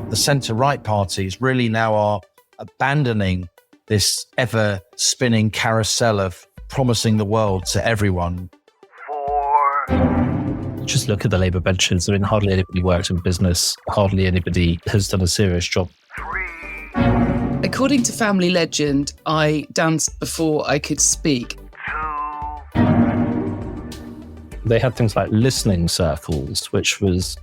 The centre-right parties really now are abandoning this ever-spinning carousel of promising the world to everyone. 4. Just look at the Labour benches. I mean, hardly anybody works in business. Hardly anybody has done a serious job. 3. According to family legend, I danced before I could speak. 2. They had things like listening circles, which was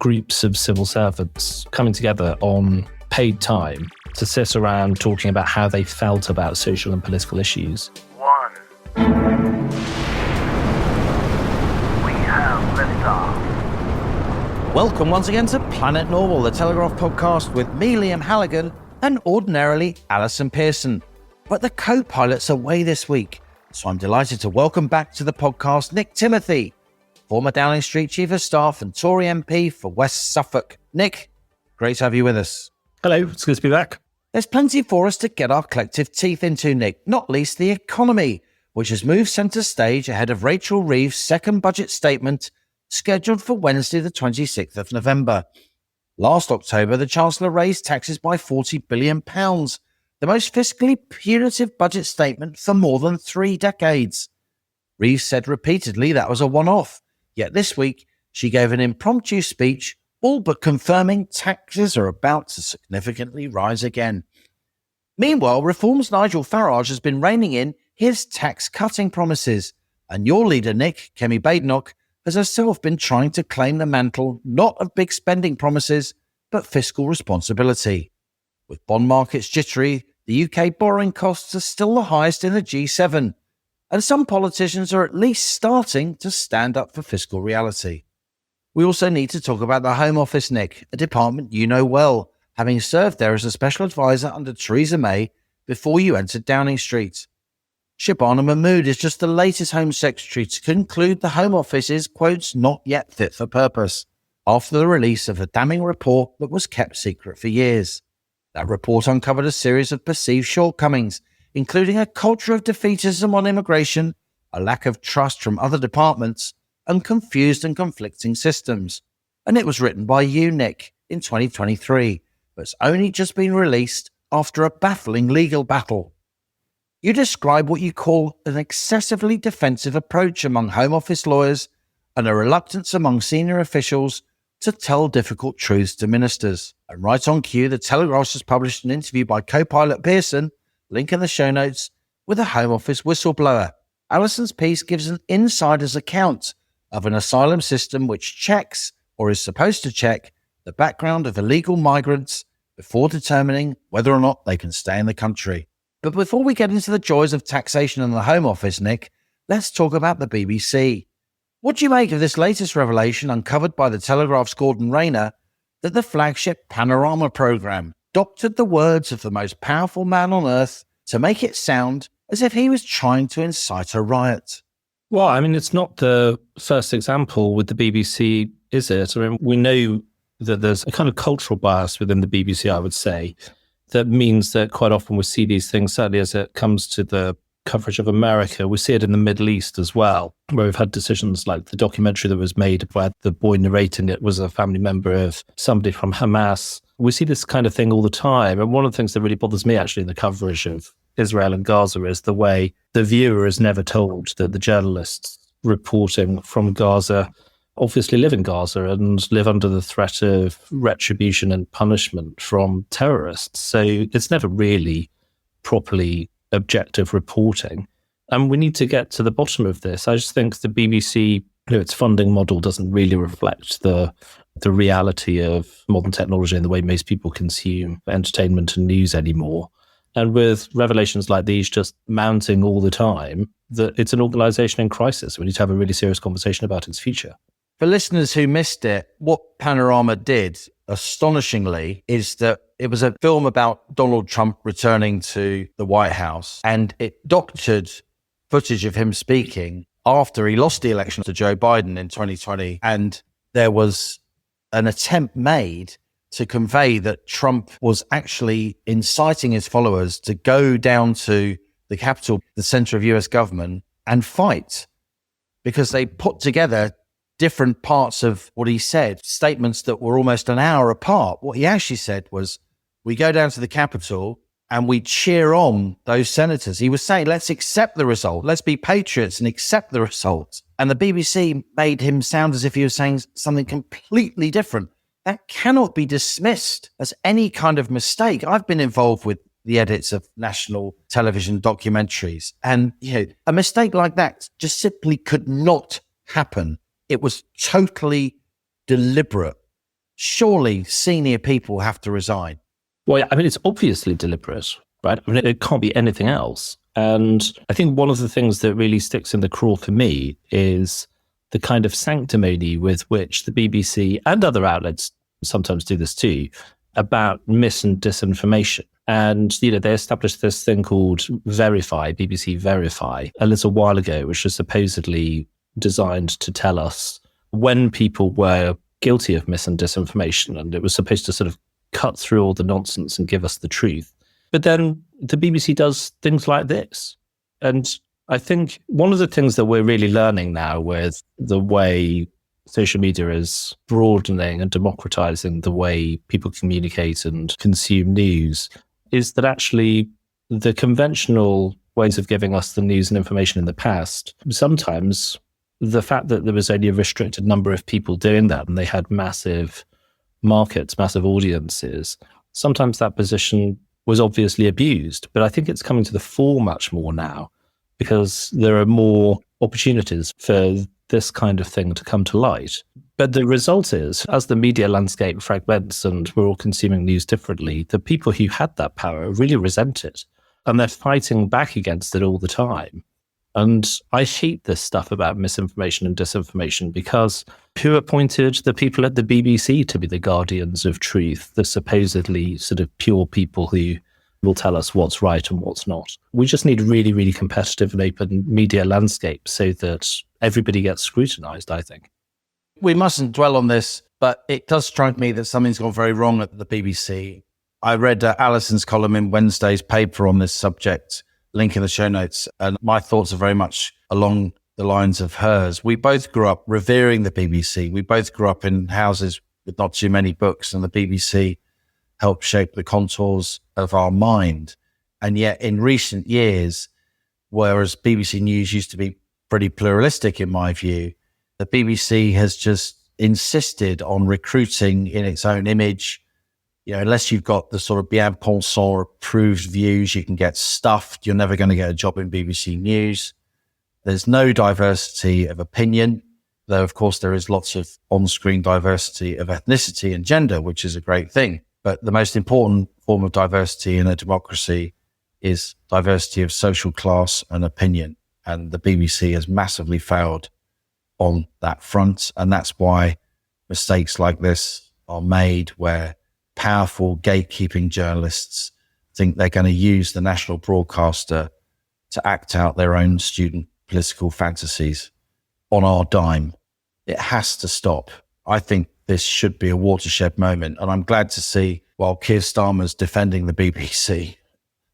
groups of civil servants coming together on paid time to sit around talking about how they felt about social and political issues. 1. We have liftoff. Welcome once again to Planet Normal, the Telegraph podcast with me, Liam Halligan, and ordinarily Alison Pearson. But the co-pilot's away this week, so I'm delighted to welcome back to the podcast Nick Timothy, former Downing Street Chief of Staff and Tory MP for West Suffolk. Nick, great to have you with us. Hello, it's good to be back. There's plenty for us to get our collective teeth into, Nick, not least the economy, which has moved centre stage ahead of Rachel Reeves' second budget statement, scheduled for Wednesday the 26th of November. Last October, the Chancellor raised taxes by £40 billion, the most fiscally punitive budget statement for more than 3 decades. Reeves said repeatedly that was a one-off, yet this week she gave an impromptu speech, all but confirming taxes are about to significantly rise again. Meanwhile, Reform's Nigel Farage has been reining in his tax-cutting promises, and your leader, Nick, Kemi Badenoch, has herself been trying to claim the mantle not of big spending promises, but fiscal responsibility. With bond markets jittery, the UK borrowing costs are still the highest in the G7, and some politicians are at least starting to stand up for fiscal reality. We also need to talk about the Home Office, Nick, a department you know well, having served there as a special advisor under Theresa May before you entered Downing Street. Shabana Mahmood is just the latest Home Secretary to conclude the Home Office is, quotes, not yet fit for purpose, after the release of a damning report that was kept secret for years. That report uncovered a series of perceived shortcomings, including a culture of defeatism on immigration, a lack of trust from other departments, and confused and conflicting systems. And it was written by you, Nick, in 2023, but it's only just been released after a baffling legal battle. You describe what you call an excessively defensive approach among Home Office lawyers and a reluctance among senior officials to tell difficult truths to ministers. And right on cue, the Telegraph has published an interview by co-pilot Pearson, link in the show notes, with a Home Office whistleblower. Alison's piece gives an insider's account of an asylum system which checks, or is supposed to check, the background of illegal migrants before determining whether or not they can stay in the country. But before we get into the joys of taxation and the Home Office, Nick, let's talk about the BBC. What do you make of this latest revelation uncovered by the Telegraph's Gordon Rayner that the flagship Panorama programme doctored the words of the most powerful man on earth to make it sound as if he was trying to incite a riot? Well, I mean, it's not the first example with the BBC, is it? I mean, we know that there's a kind of cultural bias within the BBC, I would say, that means that quite often we see these things, certainly as it comes to the coverage of America. We see it in the Middle East as well, where we've had decisions like the documentary that was made where the boy narrating it was a family member of somebody from Hamas. We see this kind of thing all the time. And one of the things that really bothers me actually in the coverage of Israel and Gaza is the way the viewer is never told that the journalists reporting from Gaza obviously live in Gaza and live under the threat of retribution and punishment from terrorists. So it's never really properly objective reporting. And we need to get to the bottom of this. I just think the BBC, its funding model doesn't really reflect the reality of modern technology and the way most people consume entertainment and news anymore. And with revelations like these just mounting all the time, that it's an organisation in crisis. We need to have a really serious conversation about its future. For listeners who missed it, what Panorama did, astonishingly, is that it was a film about Donald Trump returning to the White House, and it doctored footage of him speaking after he lost the election to Joe Biden in 2020. And there was an attempt made to convey that Trump was actually inciting his followers to go down to the Capitol, the center of US government, and fight, because they put together different parts of what he said, statements that were almost an hour apart. What he actually said was, we go down to the Capitol and we cheer on those senators. He was saying, let's accept the result. Let's be patriots and accept the result. And the BBC made him sound as if he was saying something completely different. That cannot be dismissed as any kind of mistake. I've been involved with the edits of national television documentaries. And, a mistake like that just simply could not happen. It was totally deliberate. Surely senior people have to resign. Well, I mean, it's obviously deliberate, right? I mean, it can't be anything else. And I think one of the things that really sticks in the craw for me is the kind of sanctimony with which the BBC and other outlets sometimes do this too, about mis and disinformation. And, they established this thing called Verify, BBC Verify, a little while ago, which was supposedly designed to tell us when people were guilty of mis and disinformation. And it was supposed to sort of cut through all the nonsense and give us the truth. But then the BBC does things like this. And I think one of the things that we're really learning now with the way social media is broadening and democratizing the way people communicate and consume news is that actually the conventional ways of giving us the news and information in the past, sometimes the fact that there was only a restricted number of people doing that and they had massive markets, massive audiences, sometimes that position was obviously abused. But I think it's coming to the fore much more now because there are more opportunities for this kind of thing to come to light. But the result is, as the media landscape fragments and we're all consuming news differently, the people who had that power really resent it. And they're fighting back against it all the time. And I hate this stuff about misinformation and disinformation because who appointed the people at the BBC to be the guardians of truth, the supposedly sort of pure people who will tell us what's right and what's not? We just need really, really competitive and open media landscape so that everybody gets scrutinized, I think. We mustn't dwell on this, but it does strike me that something's gone very wrong at the BBC. I read Alison's column in Wednesday's paper on this subject, link in the show notes, and my thoughts are very much along the lines of hers. We both grew up revering the BBC. We both grew up in houses with not too many books, and the BBC helped shape the contours of our mind. And yet in recent years, whereas BBC News used to be pretty pluralistic in my view, the BBC has just insisted on recruiting in its own image. Unless you've got the sort of bien pensant approved views, you can get stuffed. You're never going to get a job in BBC News. There's no diversity of opinion, though of course there is lots of on-screen diversity of ethnicity and gender, which is a great thing. But the most important form of diversity in a democracy is diversity of social class and opinion. And the BBC has massively failed on that front. And that's why mistakes like this are made, where powerful gatekeeping journalists think they're going to use the national broadcaster to act out their own student political fantasies on our dime. It has to stop. I think this should be a watershed moment. And I'm glad to see, while Keir Starmer's defending the BBC,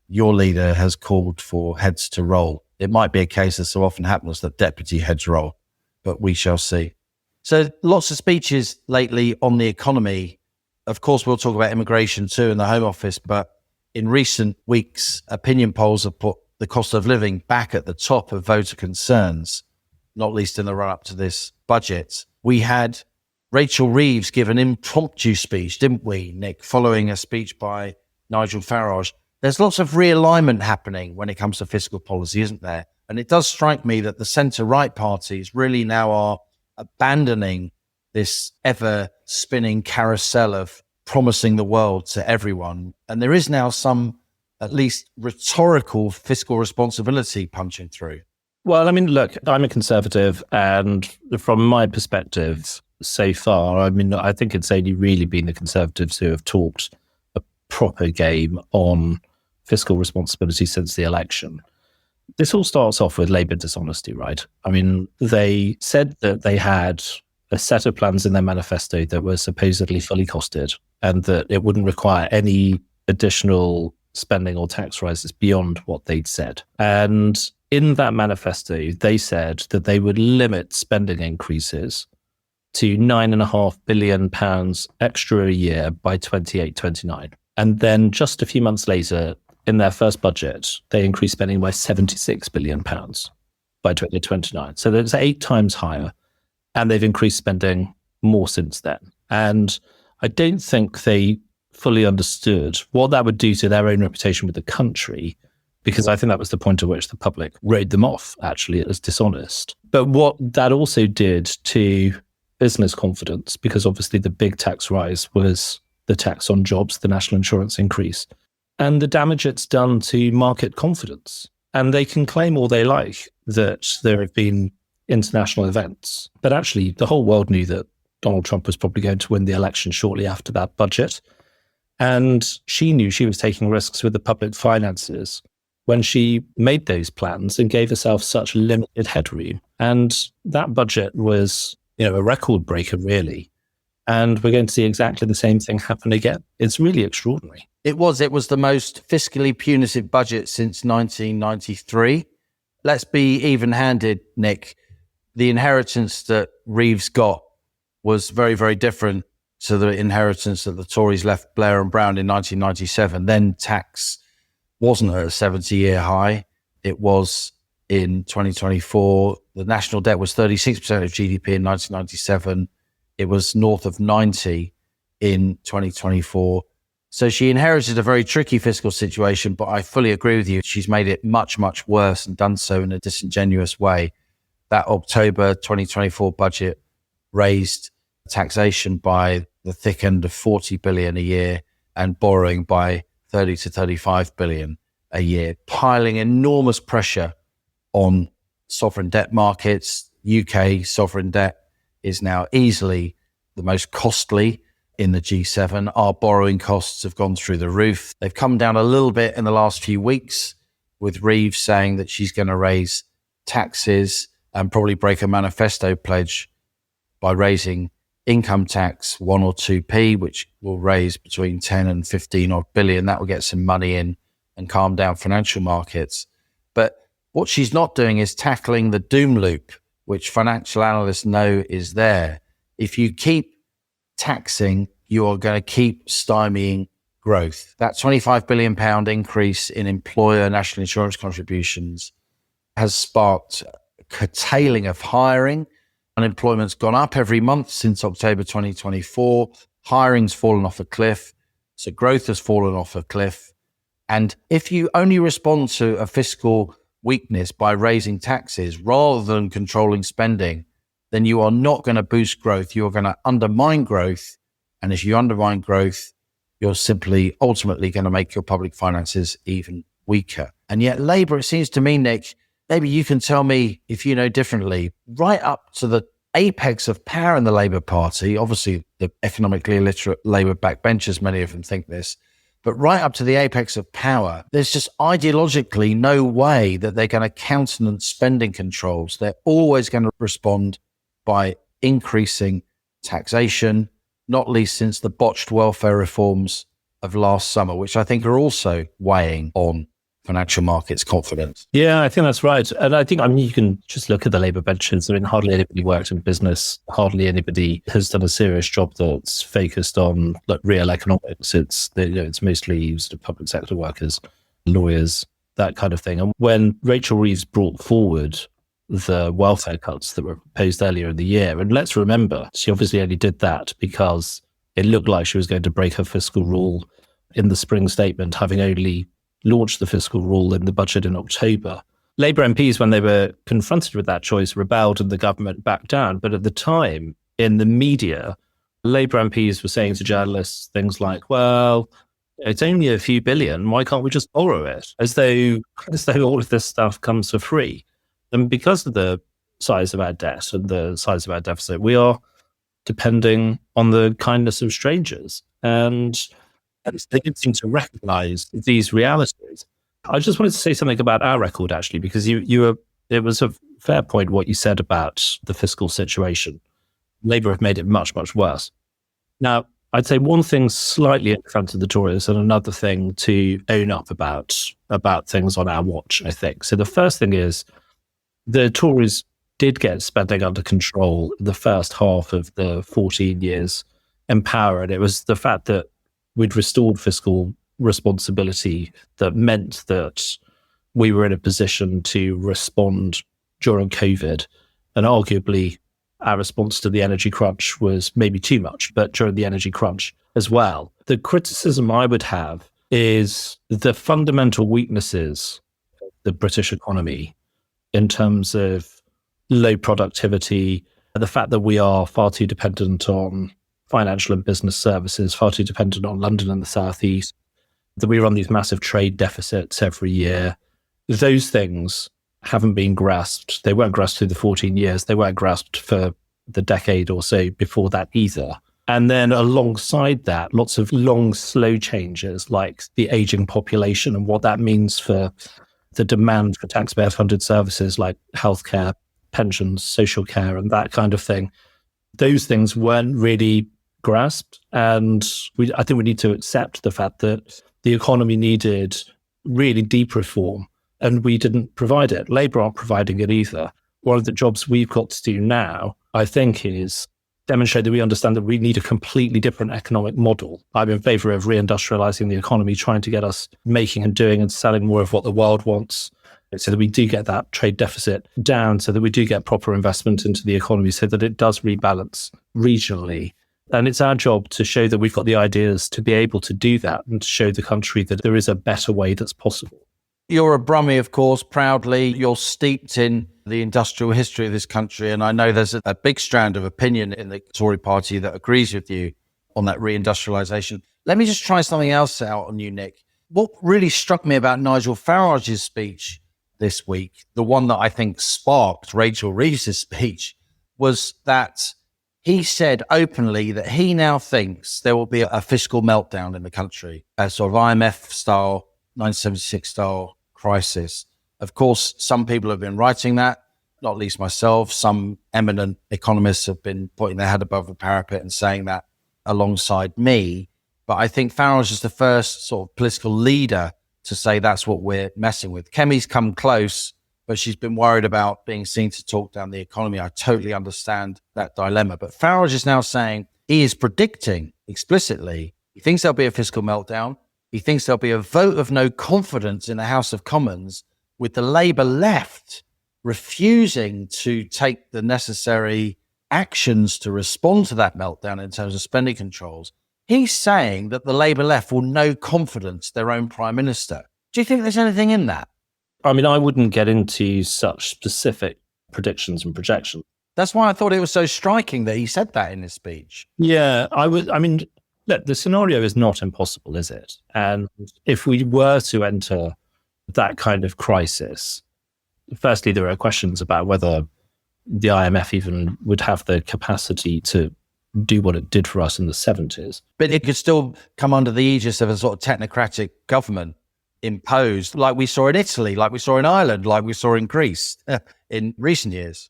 your leader has called for heads to roll. It might be a case, as so often happens, that deputy heads roll, but we shall see. So lots of speeches lately on the economy. Of course, we'll talk about immigration too in the Home Office, but in recent weeks, opinion polls have put the cost of living back at the top of voter concerns, not least in the run-up to this budget. We had Rachel Reeves give an impromptu speech, didn't we, Nick, following a speech by Nigel Farage. There's lots of realignment happening when it comes to fiscal policy, isn't there? And it does strike me that the centre-right parties really now are abandoning this ever-spinning carousel of promising the world to everyone. And there is now some, at least, rhetorical fiscal responsibility punching through. Well, I mean, look, I'm a conservative, and from my perspective so far, I think it's only really been the Conservatives who have talked a proper game on fiscal responsibility since the election. This all starts off with Labour dishonesty, right? I mean, they said that they had a set of plans in their manifesto that were supposedly fully costed and that it wouldn't require any additional spending or tax rises beyond what they'd said. And in that manifesto, they said that they would limit spending increases to £9.5 billion extra a year by 28-29. And then just a few months later, in their first budget, they increased spending by £76 billion by 2029. So that's 8 times higher. And they've increased spending more since then. And I don't think they fully understood what that would do to their own reputation with the country, because I think that was the point at which the public wrote them off, actually, as dishonest. But what that also did to business confidence, because obviously the big tax rise was the tax on jobs, the national insurance increase, and the damage it's done to market confidence. And they can claim all they like that there have been international events, but actually the whole world knew that Donald Trump was probably going to win the election shortly after that budget. And she knew she was taking risks with the public finances when she made those plans and gave herself such limited headroom. And that budget was, a record breaker, really. And we're going to see exactly the same thing happen again. It's really extraordinary. It was the most fiscally punitive budget since 1993. Let's be even-handed, Nick. The inheritance that Reeves got was very, very different to the inheritance that the Tories left Blair and Brown in 1997. Then tax wasn't at a 70-year high. It was in 2024. The national debt was 36% of GDP in 1997. It was north of 90 in 2024. So she inherited a very tricky fiscal situation, but I fully agree with you. She's made it much, much worse and done so in a disingenuous way. That October 2024 budget raised taxation by the thick end of 40 billion a year and borrowing by 30 to 35 billion a year, piling enormous pressure on sovereign debt markets. UK sovereign debt is now easily the most costly in the G7. Our borrowing costs have gone through the roof. They've come down a little bit in the last few weeks, with Reeves saying that she's going to raise taxes and probably break a manifesto pledge by raising income tax 1 or 2p, which will raise between 10 and 15 odd billion. That will get some money in and calm down financial markets. But what she's not doing is tackling the doom loop, which financial analysts know is there. If you keep taxing, you are going to keep stymieing growth. That £25 billion increase in employer national insurance contributions has sparked a curtailing of hiring. Unemployment's gone up every month since October 2024. Hiring's fallen off a cliff. So growth has fallen off a cliff. And if you only respond to a fiscal weakness by raising taxes rather than controlling spending, then you are not going to boost growth. You are going to undermine growth. And as you undermine growth, you're simply ultimately going to make your public finances even weaker. And yet Labour, it seems to me, Nick, maybe you can tell me if you know differently, right up to the apex of power in the Labour Party, obviously the economically illiterate Labour backbenchers, many of them think this, but right up to the apex of power, there's just ideologically no way that they're going to countenance spending controls. They're always going to respond by increasing taxation, not least since the botched welfare reforms of last summer, which I think are also weighing on financial markets confidence. Yeah, I think that's right. And I think, you can just look at the Labour benches. Hardly anybody worked in business. Hardly anybody has done a serious job that's focused on real economics. It's mostly sort of public sector workers, lawyers, that kind of thing. And when Rachel Reeves brought forward the welfare cuts that were proposed earlier in the year, and let's remember, she obviously only did that because it looked like she was going to break her fiscal rule in the spring statement, having only launched the fiscal rule in the budget in October. Labour MPs, when they were confronted with that choice, rebelled and the government backed down. But at the time, in the media, Labour MPs were saying to journalists things like, well, it's only a few billion, why can't we just borrow it? As though all of this stuff comes for free. And because of the size of our debt and the size of our deficit, we are depending on the kindness of strangers. And they didn't seem to recognize these realities. I just wanted to say something about our record, actually, because it was a fair point what you said about the fiscal situation. Labour have made it much, much worse. Now, I'd say one thing slightly in front of the Tories and another thing to own up about things on our watch, I think. So the first thing is the Tories did get spending under control in the first half of the 14 years in power. And it was the fact that we'd restored fiscal responsibility that meant that we were in a position to respond during COVID. And arguably, our response to the energy crunch was maybe too much, but during the energy crunch as well. The criticism I would have is the fundamental weaknesses of the British economy in terms of low productivity, the fact that we are far too dependent on financial and business services, far too dependent on London and the Southeast, that we run these massive trade deficits every year. Those things haven't been grasped. They weren't grasped through the 14 years. They weren't grasped for the decade or so before that either. And then alongside that, lots of long, slow changes like the aging population and what that means for the demand for taxpayer-funded services like healthcare, pensions, social care, and that kind of thing. Those things weren't really grasped. And I think we need to accept the fact that the economy needed really deep reform, and we didn't provide it. Labour aren't providing it either. One of the jobs we've got to do now, I think, is demonstrate that we understand that we need a completely different economic model. I'm in favour of reindustrialising the economy, trying to get us making and doing and selling more of what the world wants, so that we do get that trade deficit down, so that we do get proper investment into the economy, so that it does rebalance regionally. And it's our job to show that we've got the ideas to be able to do that and to show the country that there is a better way that's possible. You're a Brummie, of course, proudly. You're steeped in the industrial history of this country. And I know there's a big strand of opinion in the Tory party that agrees with you on that reindustrialisation. Let me just try something else out on you, Nick. What really struck me about Nigel Farage's speech this week, the one that I think sparked Rachel Reeves' speech, was that he said openly that he now thinks there will be a fiscal meltdown in the country, a sort of IMF-style, 1976-style crisis. Of course, some people have been writing that, not least myself. Some eminent economists have been putting their head above the parapet and saying that alongside me. But I think Farage is the first sort of political leader to say that's what we're messing with. Kemi's come close, but she's been worried about being seen to talk down the economy. I totally understand that dilemma. But Farage is now saying he is predicting explicitly he thinks there'll be a fiscal meltdown. He thinks there'll be a vote of no confidence in the House of Commons, with the Labour left refusing to take the necessary actions to respond to that meltdown in terms of spending controls. He's saying that the Labour left will no confidence their own Prime Minister. Do you think there's anything in that? I mean, I wouldn't get into such specific predictions and projections. That's why I thought it was so striking that he said that in his speech. Yeah, I mean, look, the scenario is not impossible, is it? And if we were to enter that kind of crisis, firstly, there are questions about whether the IMF even would have the capacity to do what it did for us in the 70s. But it could still come under the aegis of a sort of technocratic government imposed, like we saw in Italy, like we saw in Ireland, like we saw in Greece in recent years.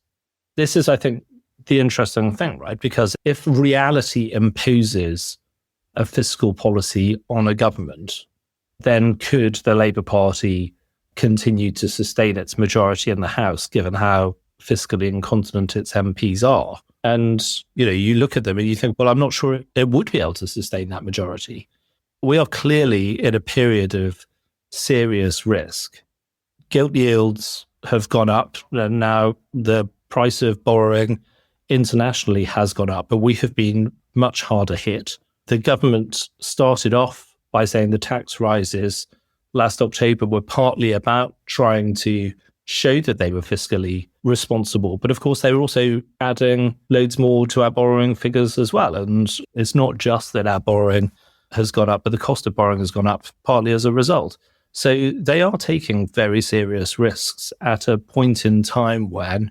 This is, I think, the interesting thing, right? Because if reality imposes a fiscal policy on a government, then could the Labour Party continue to sustain its majority in the House, given how fiscally incontinent its MPs are? And, you look at them and you think, well, I'm not sure it would be able to sustain that majority. We are clearly in a period of serious risk. Gilt yields have gone up, and now the price of borrowing internationally has gone up, but we have been much harder hit. The government started off by saying the tax rises last October were partly about trying to show that they were fiscally responsible. But of course, they were also adding loads more to our borrowing figures as well. And it's not just that our borrowing has gone up, but the cost of borrowing has gone up partly as a result. So they are taking very serious risks at a point in time when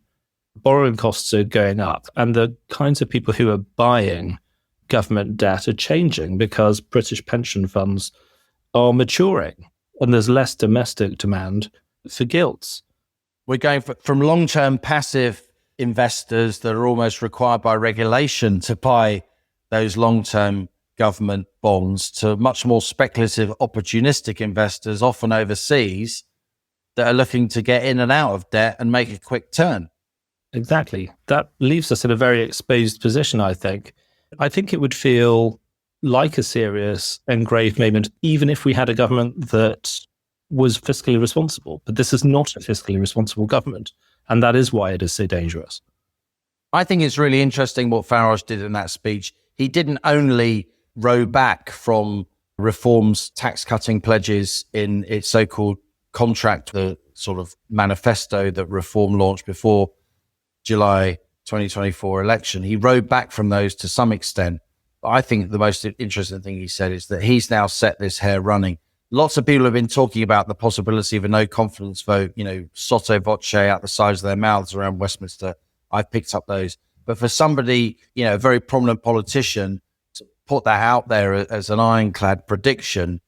borrowing costs are going up, and the kinds of people who are buying government debt are changing because British pension funds are maturing and there's less domestic demand for gilts. We're going from long-term passive investors that are almost required by regulation to buy those long-term government bonds to much more speculative, opportunistic investors, often overseas, that are looking to get in and out of debt and make a quick turn. Exactly. That leaves us in a very exposed position, I think. I think it would feel like a serious and grave moment, even if we had a government that was fiscally responsible. But this is not a fiscally responsible government. And that is why it is so dangerous. I think it's really interesting what Farage did in that speech. He didn't only row back from Reform's tax-cutting pledges in its so-called contract, the sort of manifesto that Reform launched before July 2024 election. He rowed back from those to some extent. But I think the most interesting thing he said is that he's now set this hair running. Lots of people have been talking about the possibility of a no confidence vote, sotto voce out the sides of their mouths around Westminster. I've picked up those. But for somebody, a very prominent politician to put that out there as an ironclad prediction,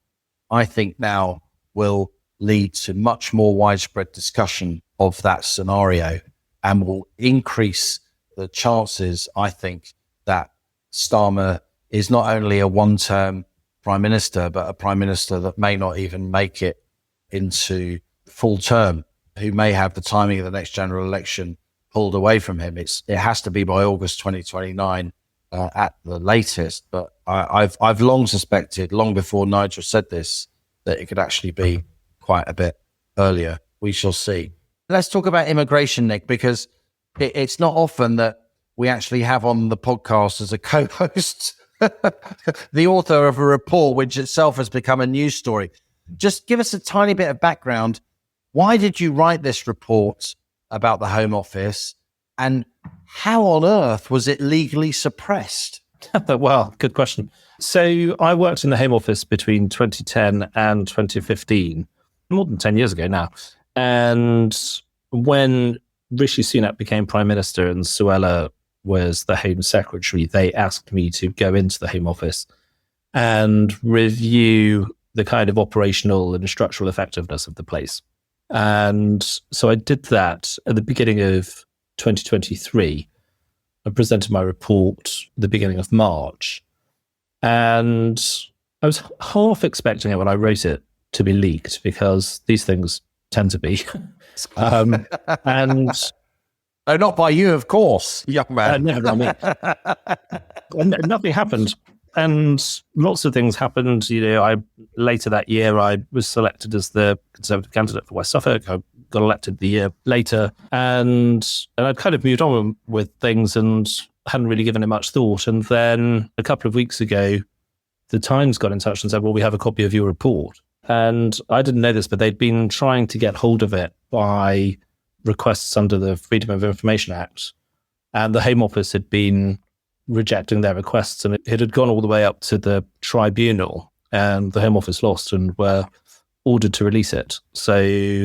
I think now will lead to much more widespread discussion of that scenario and will increase the chances, I think, that Starmer is not only a one-term prime minister, but a prime minister that may not even make it into full term, who may have the timing of the next general election pulled away from him. It has to be by August 2029 at the latest. But I've long suspected, long before Nigel said this, that it could actually be quite a bit earlier. We shall see. Let's talk about immigration, Nick, because it's not often that we actually have on the podcast as a co-host the author of a report which itself has become a news story. Just give us a tiny bit of background. Why did you write this report about the Home Office, and how on earth was it legally suppressed? Well, good question. So I worked in the Home Office between 2010 and 2015, more than 10 years ago now. And when Rishi Sunak became Prime Minister and Suella was the Home Secretary, they asked me to go into the Home Office and review the kind of operational and structural effectiveness of the place. And so I did that at the beginning of 2023. I presented my report at the beginning of March. And I was half expecting it when I wrote it to be leaked, because these things tend to be. And Oh, not by you, of course, young man. No, not me. And nothing happened. And lots of things happened. Later that year, I was selected as the Conservative candidate for West Suffolk. I got elected the year later, and I'd kind of moved on with things and hadn't really given it much thought. And then a couple of weeks ago, the Times got in touch and said, well, we have a copy of your report. And I didn't know this, but they'd been trying to get hold of it by requests under the Freedom of Information Act. And the Home Office had been rejecting their requests, and it had gone all the way up to the tribunal, and the Home Office lost and were ordered to release it. So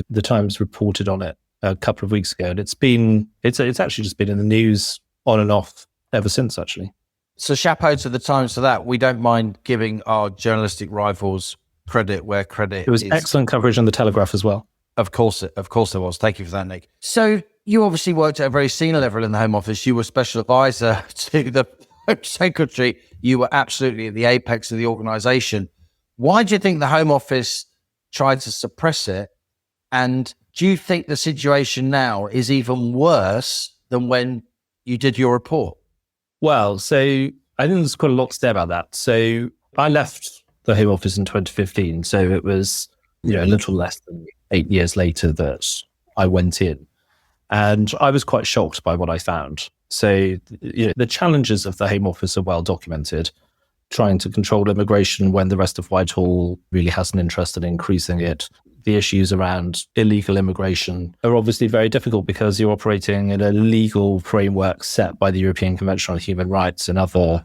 the Times reported on it a couple of weeks ago, and it's actually just been in the news on and off ever since, actually. So chapeau to the Times for that. We don't mind giving our journalistic rivals credit where credit It was is. excellent coverage on the Telegraph as well. Of course there was. Thank you for that, Nick. So you obviously worked at a very senior level in the Home Office. You were special advisor to the Home Secretary. You were absolutely at the apex of the organisation. Why do you think the Home Office tried to suppress it? And do you think the situation now is even worse than when you did your report? Well, so I think there's quite a lot to say about that. So I left the Home Office in 2015. So it was, a little less than 8 years later that I went in. And I was quite shocked by what I found. So, the challenges of the Home Office are well documented. Trying to control immigration when the rest of Whitehall really has an interest in increasing it. The issues around illegal immigration are obviously very difficult because you're operating in a legal framework set by the European Convention on Human Rights and other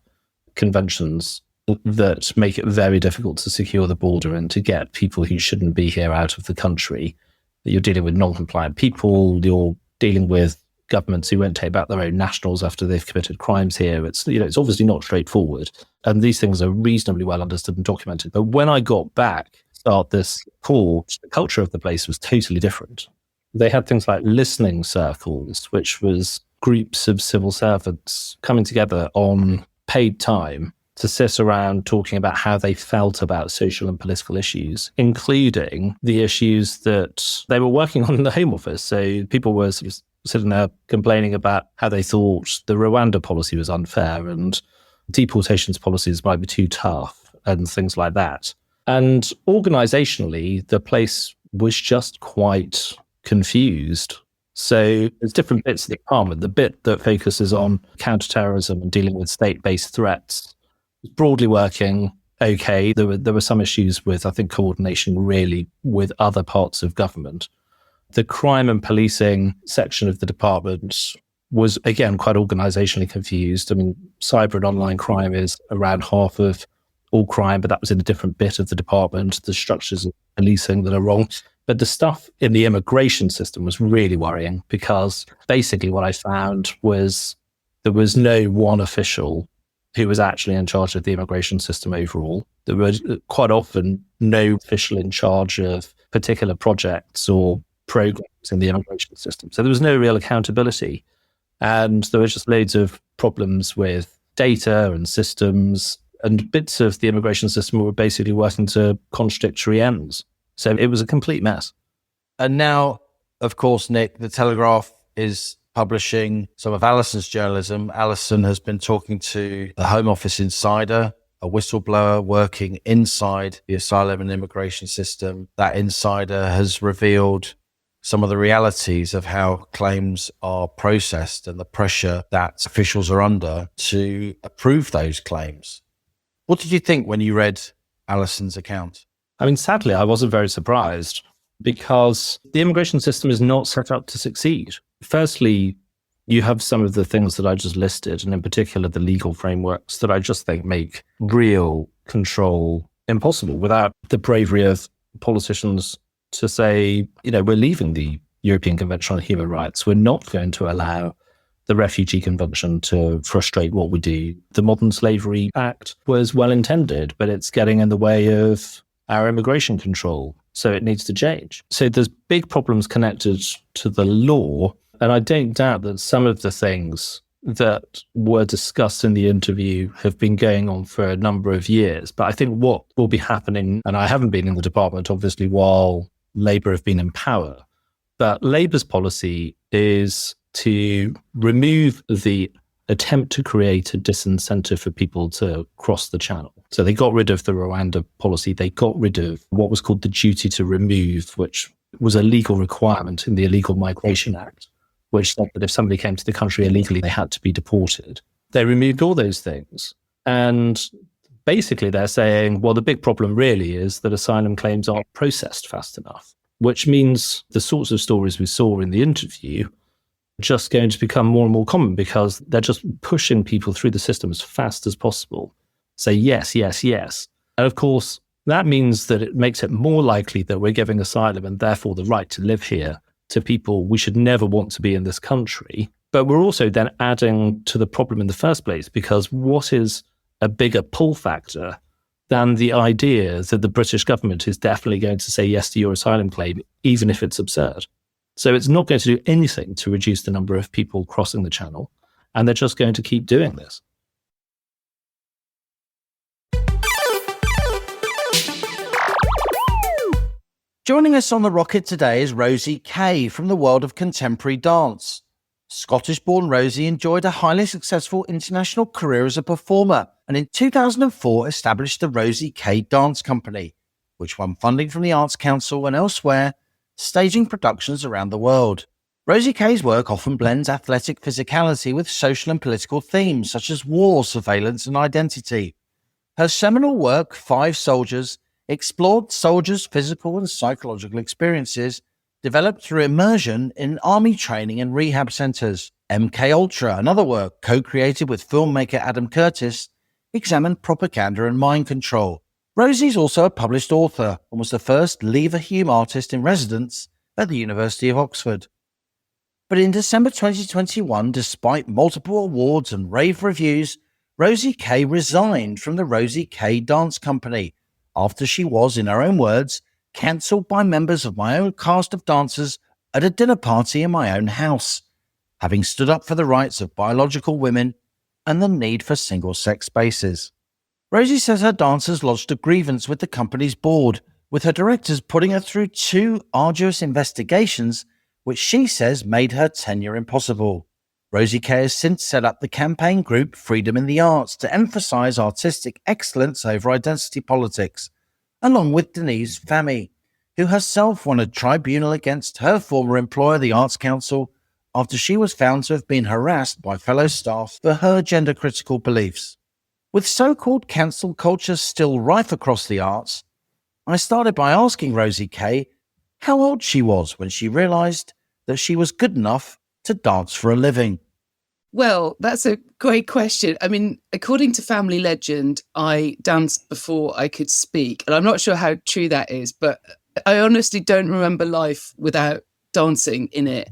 conventions that make it very difficult to secure the border and to get people who shouldn't be here out of the country. You're dealing with non-compliant people, you're dealing with governments who won't take back their own nationals after they've committed crimes here. It's obviously not straightforward. And these things are reasonably well understood and documented. But when I got back to start this court, the culture of the place was totally different. They had things like listening circles, which was groups of civil servants coming together on paid time to sit around talking about how they felt about social and political issues, including the issues that they were working on in the Home Office. So people were sort of sitting there complaining about how they thought the Rwanda policy was unfair and deportations policies might be too tough and things like that. And organizationally, the place was just quite confused. So there's different bits of the department. The bit that focuses on counterterrorism and dealing with state-based threats was broadly working okay. There were some issues with, I think, coordination really with other parts of government. The crime and policing section of the department was, again, quite organizationally confused. I mean, cyber and online crime is around half of all crime, but that was in a different bit of the department. The structures of policing that are wrong. But the stuff in the immigration system was really worrying, because basically what I found was there was no one official who was actually in charge of the immigration system overall. There was quite often no official in charge of particular projects or programs in the immigration system. So there was no real accountability. And there was just loads of problems with data and systems, and bits of the immigration system were basically working to contradictory ends. So it was a complete mess. And now, of course, Nick, the Telegraph is publishing some of Alison's journalism. Alison has been talking to the Home Office insider, a whistleblower working inside the asylum and immigration system. That insider has revealed some of the realities of how claims are processed and the pressure that officials are under to approve those claims. What did you think when you read Alison's account? I mean, sadly, I wasn't very surprised, because the immigration system is not set up to succeed. Firstly, you have some of the things that I just listed, and in particular, the legal frameworks that I just think make real control impossible without the bravery of politicians to say, we're leaving the European Convention on Human Rights. We're not going to allow the Refugee Convention to frustrate what we do. The Modern Slavery Act was well intended, but it's getting in the way of our immigration control. So it needs to change. So there's big problems connected to the law. And I don't doubt that some of the things that were discussed in the interview have been going on for a number of years. But I think what will be happening, and I haven't been in the department, obviously, while Labour have been in power, but Labour's policy is to remove the attempt to create a disincentive for people to cross the channel. So they got rid of the Rwanda policy. They got rid of what was called the duty to remove, which was a legal requirement in the Illegal Migration Act, which said that if somebody came to the country illegally, they had to be deported. They removed all those things. And basically they're saying, well, the big problem really is that asylum claims aren't processed fast enough, which means the sorts of stories we saw in the interview just going to become more and more common, because they're just pushing people through the system as fast as possible. Say yes, yes, yes. And of course, that means that it makes it more likely that we're giving asylum and therefore the right to live here to people we should never want to be in this country. But we're also then adding to the problem in the first place, because what is a bigger pull factor than the idea that the British government is definitely going to say yes to your asylum claim, even if it's absurd? So it's not going to do anything to reduce the number of people crossing the channel, and they're just going to keep doing this. Joining us on the rocket today is Rosie Kay from the world of contemporary dance. Scottish-born Rosie enjoyed a highly successful international career as a performer, and in 2004 established the Rosie Kay Dance Company, which won funding from the Arts Council and elsewhere, staging productions around the world. Rosie Kay's work often blends athletic physicality with social and political themes such as war, surveillance, and identity. Her seminal work, 5 Soldiers, explored soldiers' physical and psychological experiences developed through immersion in army training and rehab centers. MK Ultra, another work co-created with filmmaker Adam Curtis, examined propaganda and mind control. Rosie's also a published author and was the first Leverhulme artist in residence at the University of Oxford. But in December 2021, despite multiple awards and rave reviews, Rosie Kay resigned from the Rosie Kay Dance Company after she was, in her own words, cancelled by members of my own cast of dancers at a dinner party in my own house, having stood up for the rights of biological women and the need for single-sex spaces. Rosie says her dancers lodged a grievance with the company's board, with her directors putting her through 2 arduous investigations which she says made her tenure impossible. Rosie Kay has since set up the campaign group Freedom in the Arts to emphasise artistic excellence over identity politics, along with Denise Fahmy, who herself won a tribunal against her former employer, the Arts Council, after she was found to have been harassed by fellow staff for her gender-critical beliefs. With so-called cancel culture still rife across the arts, I started by asking Rosie Kay how old she was when she realised that she was good enough to dance for a living. Well, that's a great question. I mean, according to family legend, I danced before I could speak. And I'm not sure how true that is, but I honestly don't remember life without dancing in it.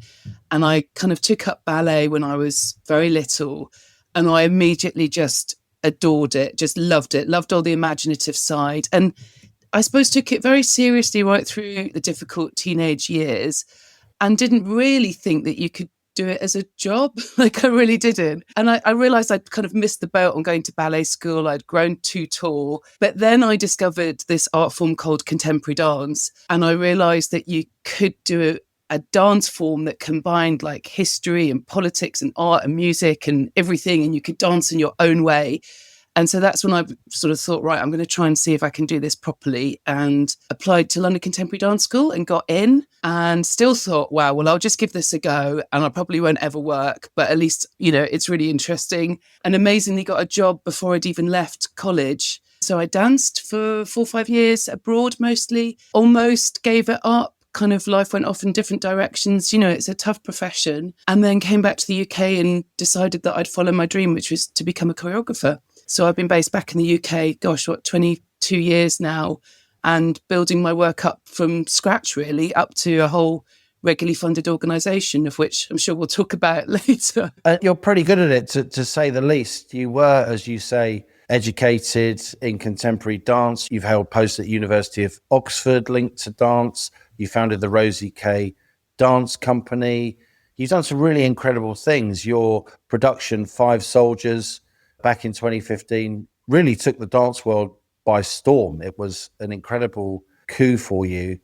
And I kind of took up ballet when I was very little. And I immediately just adored it, just loved it, loved all the imaginative side. And I suppose took it very seriously right through the difficult teenage years and didn't really think that you could do it as a job. Like I really didn't. And I realized I'd kind of missed the boat on going to ballet school. I'd grown too tall. But then I discovered this art form called contemporary dance. And I realized that you could do a dance form that combined like history and politics and art and music and everything. And you could dance in your own way. And so that's when I sort of thought, right, I'm going to try and see if I can do this properly, and applied to London Contemporary Dance School and got in, and still thought, wow, well, I'll just give this a go and I probably won't ever work, but at least, you know, it's really interesting. And amazingly got a job before I'd even left college. So I danced for 4 or 5 years abroad mostly, almost gave it up. Kind of life went off in different directions. You know, it's a tough profession. And then came back to the UK and decided that I'd follow my dream, which was to become a choreographer. So I've been based back in the UK, 22 years now, and building my work up from scratch, really, up to a whole regularly funded organisation, of which I'm sure we'll talk about later. You're pretty good at it, to say the least. You were, as you say, educated in contemporary dance. You've held posts at University of Oxford linked to dance. You founded the Rosie Kay Dance Company. You've done some really incredible things. Your production, Five Soldiers, back in 2015, really took the dance world by storm. It was an incredible coup for you.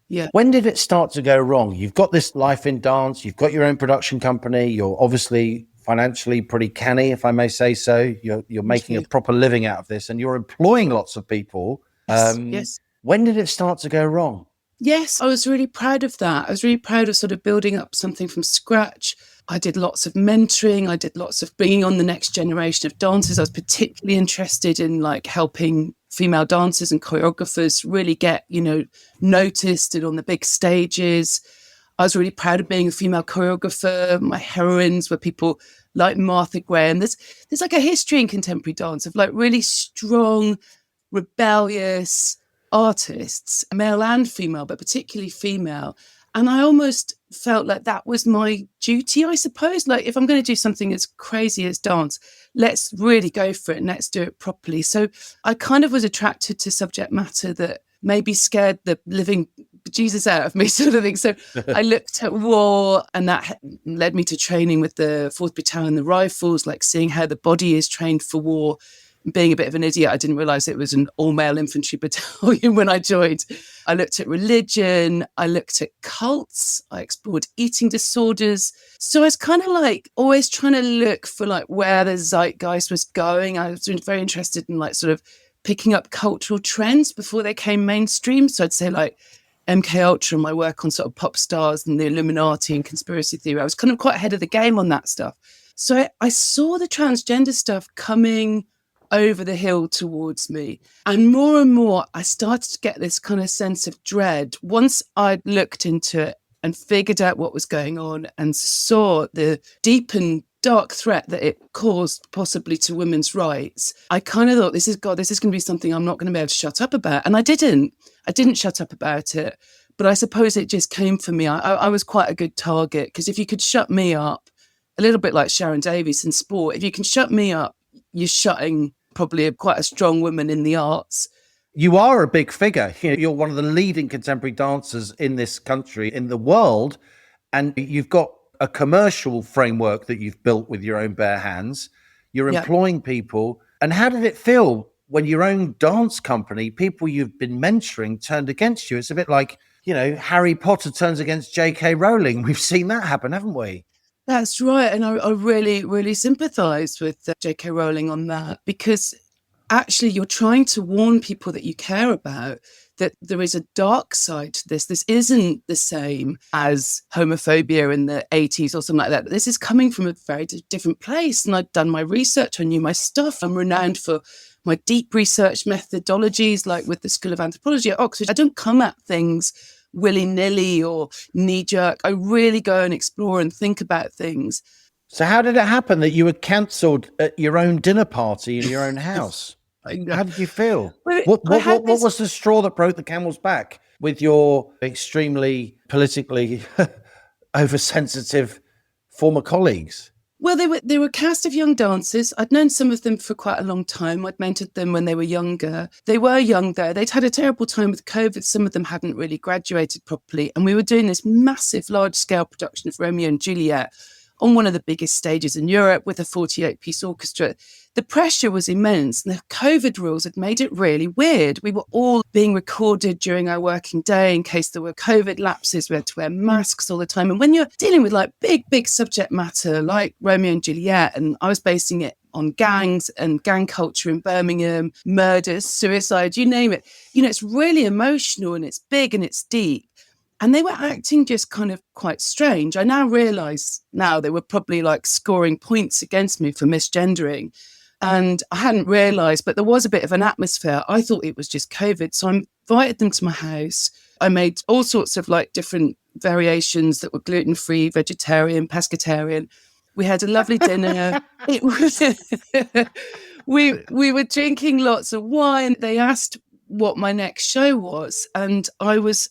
Yeah. When did it start to go wrong? You've got this life in dance. You've got your own production company. You're obviously financially pretty canny, if I may say so. You're making a proper living out of this, and you're employing lots of people. Yes. When did it start to go wrong? Yes, I was really proud of that. I was really proud of sort of building up something from scratch. I did lots of mentoring. I did lots of bringing on the next generation of dancers. I was particularly interested in like helping female dancers and choreographers really get, you know, noticed and on the big stages. I was really proud of being a female choreographer. My heroines were people like Martha Graham. There's like a history in contemporary dance of like really strong, rebellious artists, male and female, but particularly female. And I almost felt like that was my duty, I suppose. Like, if I'm going to do something as crazy as dance, let's really go for it and let's do it properly. So I kind of was attracted to subject matter that maybe scared the living Jesus out of me, sort of thing. So I looked at war, and that led me to training with the 4th Battalion, the Rifles, like seeing how the body is trained for war. Being a bit of an idiot, I didn't realise it was an all-male infantry battalion when I joined. I looked at religion, I looked at cults, I explored eating disorders. So I was kind of like always trying to look for like where the zeitgeist was going. I was very interested in like sort of picking up cultural trends before they came mainstream. So I'd say like MK Ultra, my work on sort of pop stars and the Illuminati and conspiracy theory. I was kind of quite ahead of the game on that stuff. So I saw the transgender stuff coming over the hill towards me. And more, I started to get this kind of sense of dread. Once I'd looked into it and figured out what was going on and saw the deep and dark threat that it caused possibly to women's rights, I kind of thought, this is going to be something I'm not going to be able to shut up about. And I didn't shut up about it. But I suppose it just came for me. I was quite a good target, because if you could shut me up, a little bit like Sharon Davies in sport, if you can shut me up, you're shutting probably quite a strong woman in the arts. You are a big figure. You're one of the leading contemporary dancers in this country, in the world, and you've got a commercial framework that you've built with your own bare hands. You're employing people. And how did it feel when your own dance company, people you've been mentoring, turned against you? It's a bit like Harry Potter turns against J.K. Rowling. We've seen that happen, haven't we? That's right. And I really, really sympathise with J.K. Rowling on that, because actually you're trying to warn people that you care about that there is a dark side to this. This isn't the same as homophobia in the 80s or something like that. This is coming from a very different place. And I'd done my research. I knew my stuff. I'm renowned for my deep research methodologies, like with the School of Anthropology at Oxford. I don't come at things willy-nilly or knee-jerk. I really go and explore and think about things. So how did it happen that you were cancelled at your own dinner party in your own house? How did you feel? What was the straw that broke the camel's back with your extremely politically oversensitive former colleagues? Well, they were a cast of young dancers. I'd known some of them for quite a long time. I'd mentored them when they were younger. They were young though. They'd had a terrible time with COVID. Some of them hadn't really graduated properly. And we were doing this massive, large-scale production of Romeo and Juliet on one of the biggest stages in Europe with a 48-piece orchestra. The pressure was immense, and the COVID rules had made it really weird. We were all being recorded during our working day in case there were COVID lapses. We had to wear masks all the time. And when you're dealing with like big subject matter like Romeo and Juliet, and I was basing it on gangs and gang culture in Birmingham, murders, suicide, you name it. It's really emotional and it's big and it's deep. And they were acting just kind of quite strange. I now realise they were probably like scoring points against me for misgendering. And I hadn't realised, but there was a bit of an atmosphere. I thought it was just COVID. So I invited them to my house. I made all sorts of like different variations that were gluten-free, vegetarian, pescatarian. We had a lovely dinner. It was we were drinking lots of wine. They asked what my next show was. And I was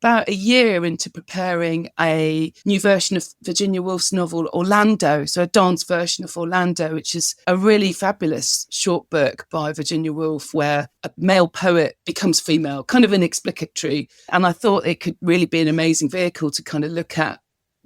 about a year into preparing a new version of Virginia Woolf's novel Orlando, so a dance version of Orlando, which is a really fabulous short book by Virginia Woolf where a male poet becomes female, kind of inexplicatory. And I thought it could really be an amazing vehicle to kind of look at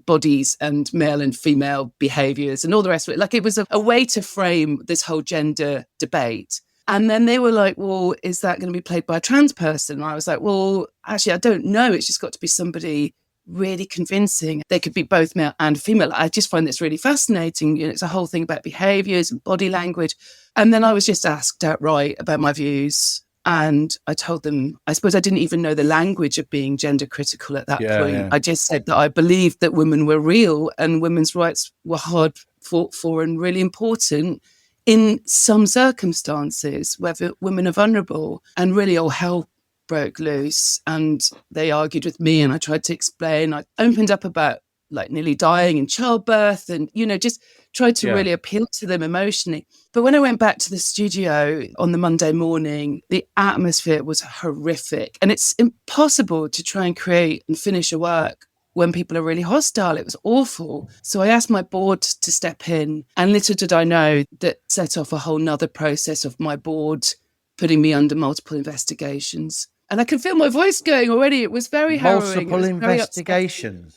bodies and male and female behaviours and all the rest of it. Like it was a way to frame this whole gender debate. And then they were like, well, is that going to be played by a trans person? And I was like, well, actually, I don't know. It's just got to be somebody really convincing. They could be both male and female. I just find this really fascinating. It's a whole thing about behaviours and body language. And then I was just asked outright about my views. And I told them, I suppose I didn't even know the language of being gender critical at that point. Yeah. I just said that I believed that women were real and women's rights were hard fought for and really important in some circumstances where women are vulnerable. And really all hell broke loose and they argued with me and I tried to explain. I opened up about like nearly dying in childbirth and, just tried to really appeal to them emotionally. But when I went back to the studio on the Monday morning, the atmosphere was horrific. And it's impossible to try and create and finish a work when people are really hostile. It was awful. So I asked my board to step in, and little did I know that set off a whole nother process of my board putting me under multiple investigations. And I can feel my voice going already. It was very harrowing. Multiple investigations.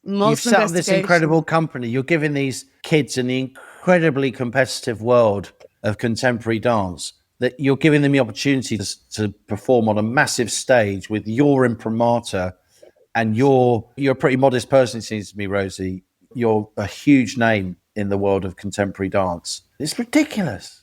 You've set up this incredible company. You're giving these kids in the incredibly competitive world of contemporary dance, that you're giving them the opportunity to perform on a massive stage with your imprimatur. And you're a pretty modest person, it seems to me, Rosie. You're a huge name in the world of contemporary dance. It's ridiculous.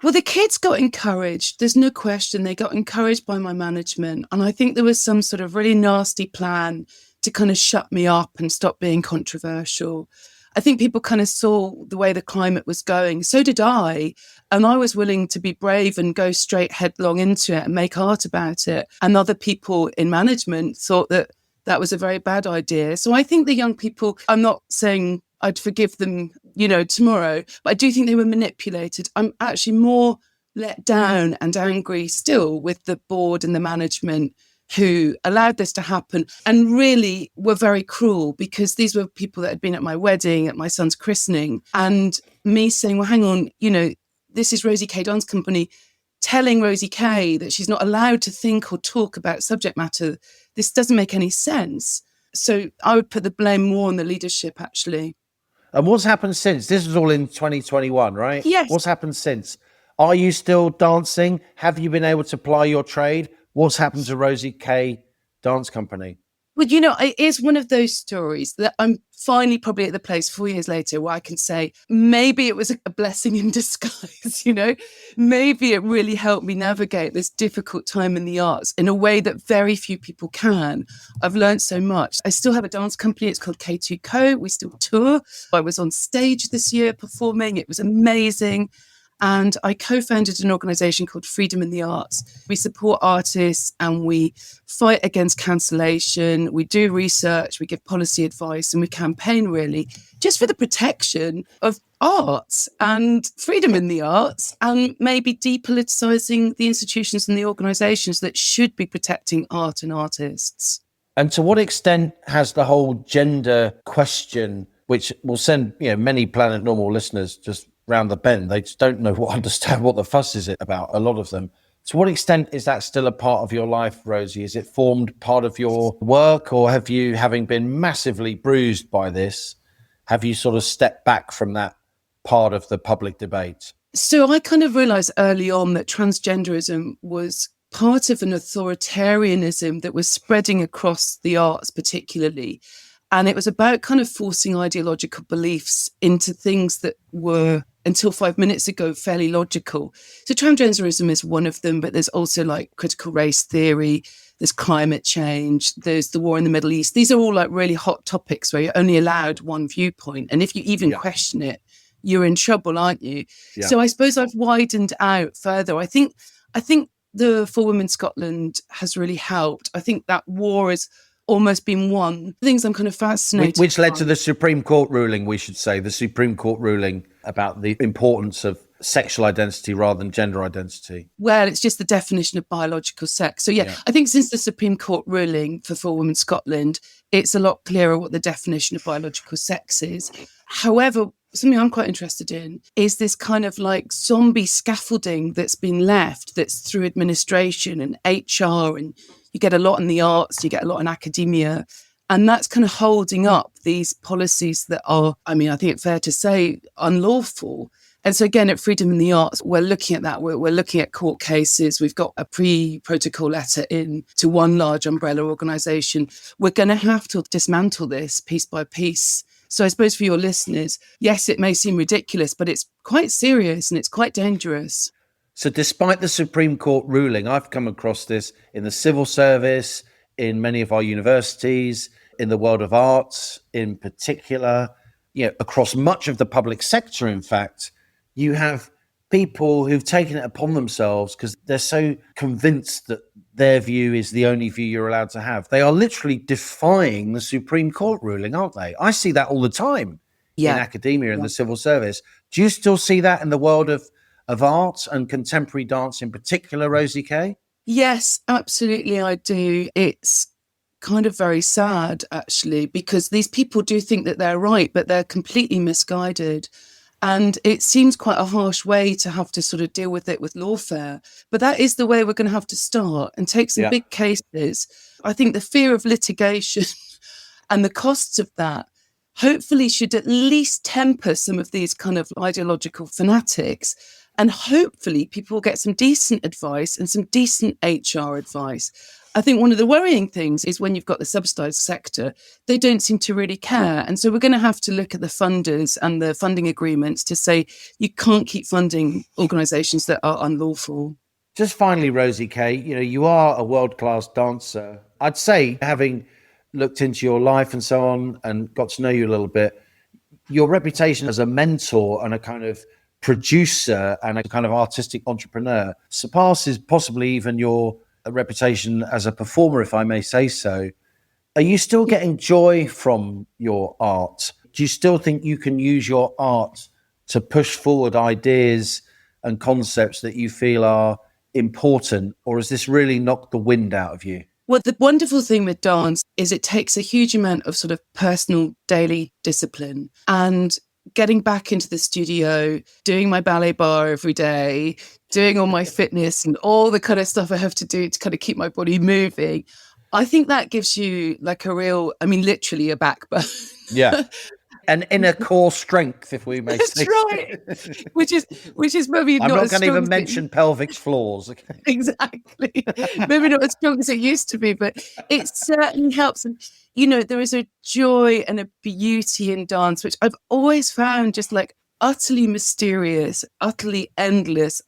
Well, the kids got encouraged. There's no question. They got encouraged by my management. And I think there was some sort of really nasty plan to kind of shut me up and stop being controversial. I think people kind of saw the way the climate was going. So did I. And I was willing to be brave and go straight headlong into it and make art about it. And other people in management thought that was a very bad idea. So I think the young people, I'm not saying I'd forgive them, tomorrow, but I do think they were manipulated. I'm actually more let down and angry still with the board and the management who allowed this to happen and really were very cruel, because these were people that had been at my wedding, at my son's christening, and me saying, well, hang on, this is Rosie Kay Dance Company, telling Rosie Kay that she's not allowed to think or talk about subject matter. This doesn't make any sense. So I would put the blame more on the leadership, actually. And what's happened since? This was all in 2021, right? Yes. What's happened since? Are you still dancing? Have you been able to ply your trade? What's happened to Rosie Kay dance company? Well, it is one of those stories that I'm finally probably at the place 4 years later where I can say, maybe it was a blessing in disguise, maybe it really helped me navigate this difficult time in the arts in a way that very few people can. I've learned so much. I still have a dance company. It's called K2 Co. We still tour. I was on stage this year performing. It was amazing. And I co-founded an organisation called Freedom in the Arts. We support artists and we fight against cancellation. We do research, we give policy advice, and we campaign really just for the protection of arts and freedom in the arts, and maybe depoliticising the institutions and the organisations that should be protecting art and artists. And to what extent has the whole gender question, which will send many Planet Normal listeners just round the bend, they just don't understand what the fuss is about, a lot of them. To what extent is that still a part of your life, Rosie? Is it formed part of your work, or have you, having been massively bruised by this, have you sort of stepped back from that part of the public debate? So I kind of realised early on that transgenderism was part of an authoritarianism that was spreading across the arts particularly. And it was about kind of forcing ideological beliefs into things that were, until 5 minutes ago, fairly logical. So transgenderism is one of them, but there's also like critical race theory, there's climate change, there's the war in the Middle East. These are all like really hot topics where you're only allowed one viewpoint. And if you even question it, you're in trouble, aren't you? Yeah. So I suppose I've widened out further. I think the For Women Scotland has really helped. I think that war has almost been won. Things I'm kind of fascinated Which led to the Supreme Court ruling, we should say, the Supreme Court ruling about the importance of sexual identity rather than gender identity. Well, it's just the definition of biological sex. So yeah, I think since the Supreme Court ruling for Women Scotland, it's a lot clearer what the definition of biological sex is. However, something I'm quite interested in is this kind of like zombie scaffolding that's been left, that's through administration and HR, and you get a lot in the arts, you get a lot in academia, and that's kind of holding up these policies that are, I think it's fair to say, unlawful. And so again, at Freedom in the Arts, we're looking at that. We're looking at court cases. We've got a pre-protocol letter in to one large umbrella organisation. We're going to have to dismantle this piece by piece. So I suppose for your listeners, yes, it may seem ridiculous, but it's quite serious and it's quite dangerous. So despite the Supreme Court ruling, I've come across this in the civil service, in many of our universities, in the world of arts in particular, across much of the public sector, in fact, you have people who've taken it upon themselves because they're so convinced that their view is the only view you're allowed to have. They are literally defying the Supreme Court ruling, aren't they? I see that all the time in academia and the civil service. Do you still see that in the world of art and contemporary dance in particular, Rosie Kay? Yes, absolutely, I do. It's kind of very sad, actually, because these people do think that they're right, but they're completely misguided. And it seems quite a harsh way to have to sort of deal with it with lawfare. But that is the way we're going to have to start and take some big cases. I think the fear of litigation and the costs of that hopefully should at least temper some of these kind of ideological fanatics. And hopefully people will get some decent advice and some decent HR advice. I think one of the worrying things is when you've got the subsidised sector, they don't seem to really care. And so we're going to have to look at the funders and the funding agreements to say you can't keep funding organisations that are unlawful. Just finally, Rosie Kay, you are a world-class dancer. I'd say, having looked into your life and so on and got to know you a little bit, your reputation as a mentor and a kind of producer and a kind of artistic entrepreneur surpasses possibly even your reputation as a performer, if I may say so. Are you still getting joy from your art? Do you still think you can use your art to push forward ideas and concepts that you feel are important, or has this really knocked the wind out of you? Well, the wonderful thing with dance is it takes a huge amount of sort of personal daily discipline, and getting back into the studio, doing my ballet bar every day, doing all my fitness and all the kind of stuff I have to do to kind of keep my body moving. I think that gives you like a real, literally a backbone. Yeah. An inner core strength, if we may That's say. right. Which is maybe I'm not not as going to strong even as mention pelvic floors. Okay. exactly. Maybe not as strong as it used to be, but it certainly helps. And, there is a joy and a beauty in dance, which I've always found just like utterly mysterious, utterly endless,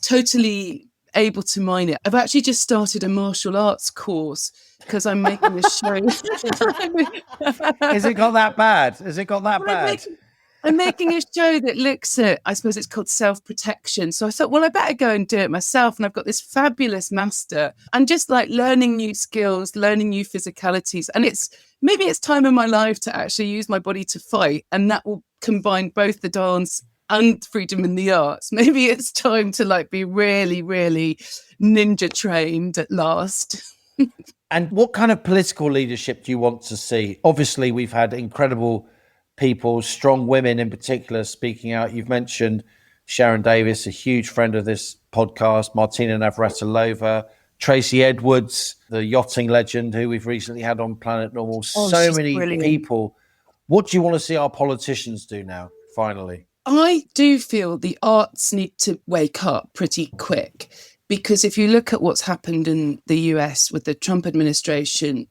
totally able to mine it. I've actually just started a martial arts course because I'm making a show. Has it got that bad? Has it got that bad? I'm making a show that looks at, I suppose it's called self-protection. So I thought, well, I better go and do it myself. And I've got this fabulous master and just like learning new skills, learning new physicalities. And maybe it's time in my life to actually use my body to fight. And that will combine both the dance and freedom in the arts. Maybe it's time to like be really, really ninja trained at last. And what kind of political leadership do you want to see? Obviously, we've had incredible people, strong women in particular, speaking out. You've mentioned Sharon Davis, a huge friend of this podcast, Martina Navratilova, Tracy Edwards, the yachting legend who we've recently had on Planet Normal. So many brilliant. people. What do you want to see our politicians do now, finally? I do feel the arts need to wake up pretty quick, because if you look at what's happened in the US with the Trump administration,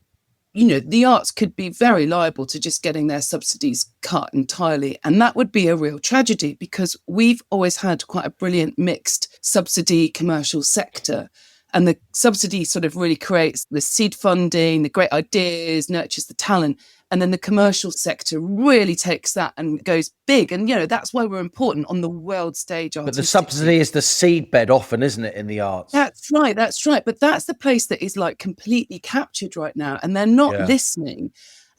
the arts could be very liable to just getting their subsidies cut entirely. And that would be a real tragedy, because we've always had quite a brilliant mixed subsidy commercial sector. And the subsidy sort of really creates the seed funding, the great ideas, nurtures the talent. And then the commercial sector really takes that and goes big. And, that's why we're important on the world stage. But the subsidy is the seedbed often, isn't it, in the arts? That's right. But that's the place that is like completely captured right now. And they're not listening.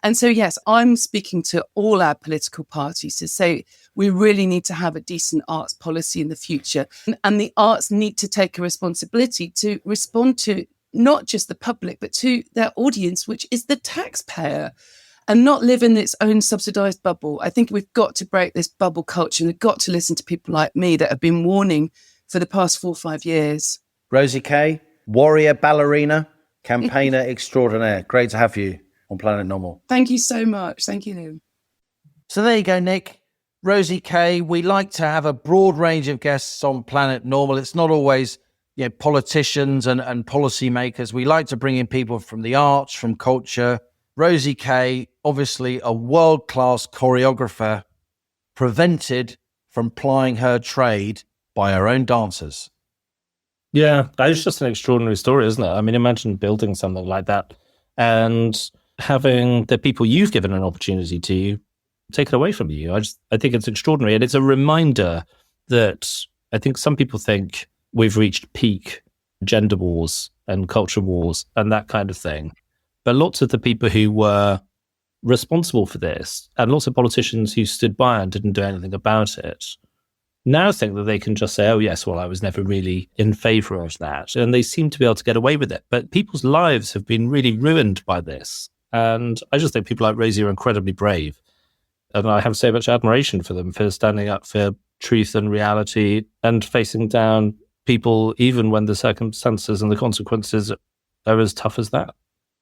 And so, yes, I'm speaking to all our political parties to say we really need to have a decent arts policy in the future. And the arts need to take a responsibility to respond to not just the public, but to their audience, which is the taxpayer, and not live in its own subsidised bubble. I think we've got to break this bubble culture, and we've got to listen to people like me that have been warning for the past 4 or 5 years. Rosie Kay, warrior ballerina, campaigner extraordinaire. Great to have you on Planet Normal. Thank you so much. Thank you, Liam. So there you go, Nick. Rosie Kay. We like to have a broad range of guests on Planet Normal. It's not always politicians and policymakers. We like to bring in people from the arts, from culture. Rosie Kay, obviously a world-class choreographer, prevented from plying her trade by her own dancers. Yeah, that is just an extraordinary story, isn't it? I mean, imagine building something like that and having the people you've given an opportunity to take it away from you. I think it's extraordinary. And it's a reminder that I think some people think we've reached peak gender wars and culture wars and that kind of thing. But lots of the people who were responsible for this, and lots of politicians who stood by and didn't do anything about it, now think that they can just say, oh, yes, well, I was never really in favor of that. And they seem to be able to get away with it. But people's lives have been really ruined by this. And I just think people like Rosie are incredibly brave. And I have so much admiration for them for standing up for truth and reality and facing down people, even when the circumstances and the consequences are as tough as that.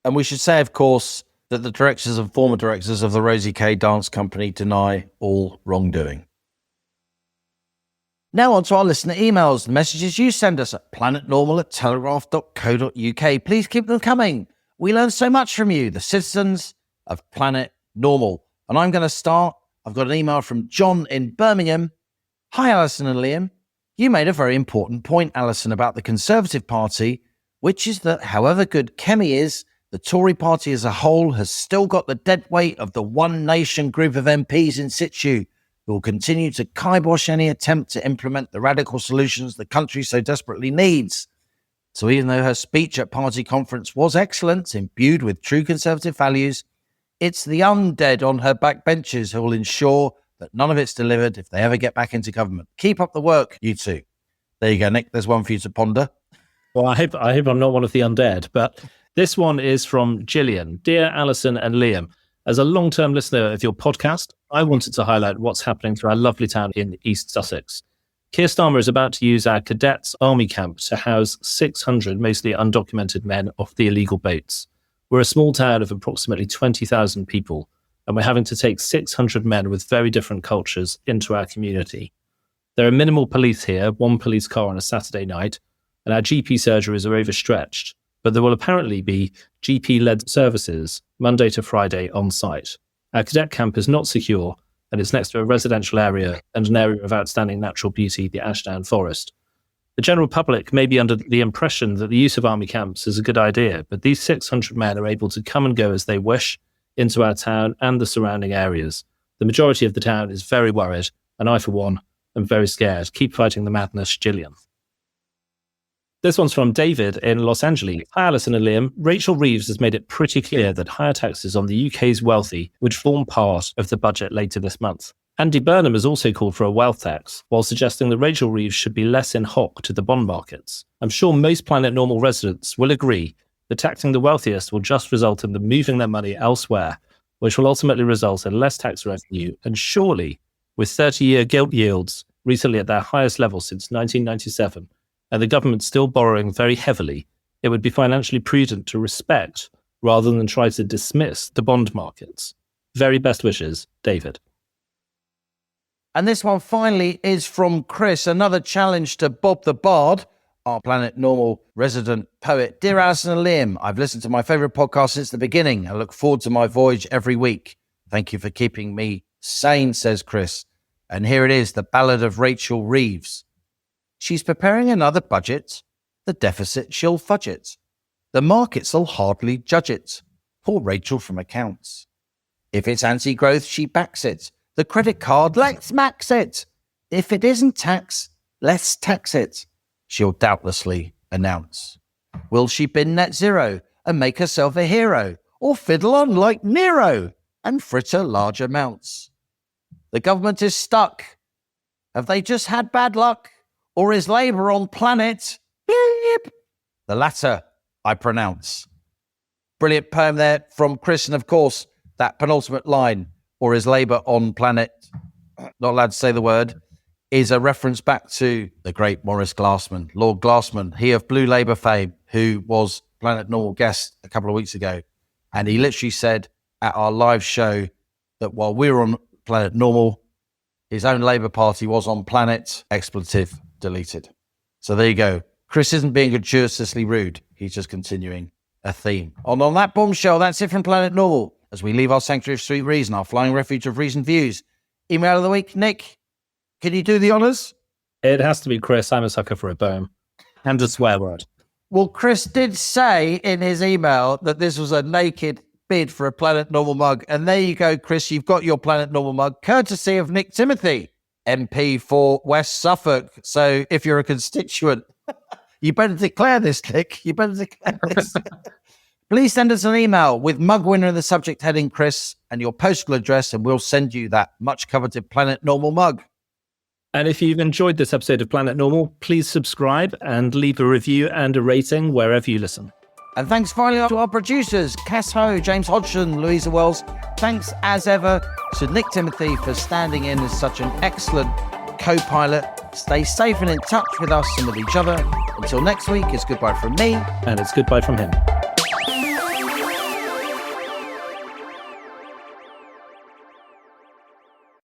And we should say, of course, that the directors and former directors of the Rosie Kay Dance Company deny all wrongdoing. Now on to our listener emails, the messages you send us at planetnormal@telegraph.co.uk. Please keep them coming. We learn so much from you, the citizens of Planet Normal. And I'm going to start. I've got an email from John in Birmingham. Hi, Alison and Liam. You made a very important point, Alison, about the Conservative Party, which is that however good Kemi is, the Tory party as a whole has still got the dead weight of the One Nation group of MPs in situ who will continue to kibosh any attempt to implement the radical solutions the country so desperately needs. So even though her speech at party conference was excellent, imbued with true Conservative values, it's the undead on her backbenchers who will ensure that none of it's delivered if they ever get back into government. Keep up the work, you two. There you go, Nick. There's one for you to ponder. Well, I hope I'm not one of the undead, but this one is from Gillian. Dear Alison and Liam, as a long-term listener of your podcast, I wanted to highlight what's happening to our lovely town in East Sussex. Keir Starmer is about to use our cadets' army camp to house 600 mostly undocumented men off the illegal boats. We're a small town of approximately 20,000 people. and we're having to take 600 men with very different cultures into our community. There are minimal police here, one police car on a Saturday night, and our GP surgeries are overstretched, but there will apparently be GP-led services Monday to Friday on site. Our cadet camp is not secure, and it's next to a residential area and an area of outstanding natural beauty, the Ashdown Forest. The general public may be under the impression that the use of army camps is a good idea, but these 600 men are able to come and go as they wish into our town and the surrounding areas. The majority of the town is very worried, and I, for one, am very scared. Keep fighting the madness, Gillian. This one's from David in Los Angeles. Hi, Alison and Liam. Rachel Reeves has made it pretty clear that higher taxes on the UK's wealthy would form part of the budget later this month. Andy Burnham has also called for a wealth tax, while suggesting that Rachel Reeves should be less in hock to the bond markets. I'm sure most Planet Normal residents will agree that taxing the wealthiest will just result in them moving their money elsewhere, which will ultimately result in less tax revenue, and surely, with 30-year gilt yields recently at their highest level since 1997, and the government still borrowing very heavily, it would be financially prudent to respect rather than try to dismiss the bond markets. Very best wishes, David. And this one finally is from Chris, another challenge to Bob the Bard, our Planet Normal resident poet. Dear Alison and Liam, I've listened to my favourite podcast since the beginning. I look forward to my voyage every week. Thank you for keeping me sane, says Chris. And here it is, the Ballad of Rachel Reeves. She's preparing another budget. The deficit she'll fudge it. The markets'll hardly judge it. Poor Rachel from accounts. If it's anti-growth, she backs it. The credit card, let's max it. If it isn't tax, let's tax it, she'll doubtlessly announce. Will she bin net zero and make herself a hero, or fiddle on like Nero and fritter large amounts? The government is stuck. Have they just had bad luck? Or is Labour on planet? Beep. The latter, I pronounce. Brilliant poem there from Chris, and of course, that penultimate line, or is Labour on planet, not allowed to say the word, is a reference back to the great Maurice Glassman, Lord Glassman, he of Blue Labour fame, who was Planet Normal guest a couple of weeks ago. And he literally said at our live show that while we were on Planet Normal, his own Labour Party was on planet, expletive deleted. So there you go. Chris isn't being gratuitously rude. He's just continuing a theme. And on that bombshell, that's it from Planet Normal. As we leave our sanctuary of sweet reason, our flying refuge of reasoned views. Email of the week, Nick, can you do the honours? It has to be Chris. I'm a sucker for a poem. And a swear word. Well, Chris did say in his email that this was a naked bid for a Planet Normal mug. And there you go, Chris. You've got your Planet Normal mug, courtesy of Nick Timothy, MP for West Suffolk. So if you're a constituent, you better declare this, Nick. You better declare this. Please send us an email with mug winner in the subject heading, Chris, and your postal address, and we'll send you that much coveted Planet Normal mug. And if you've enjoyed this episode of Planet Normal, please subscribe and leave a review and a rating wherever you listen. And thanks finally to our producers, Cass Ho, James Hodgson, Louisa Wells. Thanks as ever to Nick Timothy for standing in as such an excellent co-pilot. Stay safe and in touch with us and with each other. Until next week, it's goodbye from me. And it's goodbye from him.